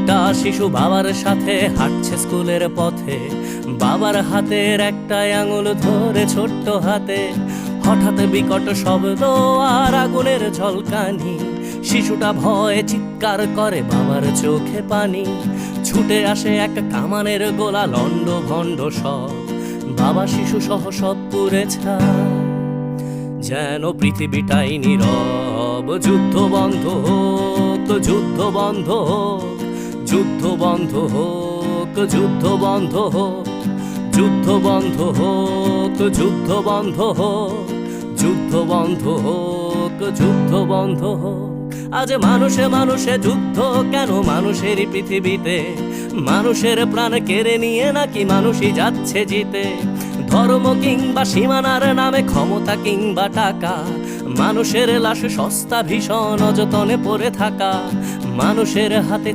একটা শিশু বাবার সাথে হাঁটছে স্কুলের পথে, বাবার হাতের একটা আঙুল ধরে ছোট্ট হাতে। হঠাৎ বিকট শব্দ আর আগুনের ঝলকানি, শিশুটা ভয়ে চিৎকার করে, বাবার চোখে পানি। ছুটে আসে এক কামানের গোলা, লন্ড ভন্ড সব, বাবা শিশু সহ সব পুড়ে ছাই। যেন পৃথিবীটাই নীরব, যুদ্ধ বন্ধ হোক, যুদ্ধ বন্ধ হোক, যুদ্ধ বন্ধ হোক, যুদ্ধ বন্ধ হোক, যুদ্ধ বন্ধ হোক, যুদ্ধ বন্ধ হোক, যুদ্ধ বন্ধ হোক, যুদ্ধ বন্ধ হোক। আজ মানুষে মানুষে যুদ্ধ কেন মানুষেরই পৃথিবীতে? মানুষের প্রাণ কেড়ে নিয়ে নাকি মানুষই যাচ্ছে জিতে? ধর্ম কিংবা সীমানার নামে, ক্ষমতা কিংবা টাকা, মানুষের লাশ সস্তা ভীষণ অযতনে পড়ে থাকা। মানুষের হাতে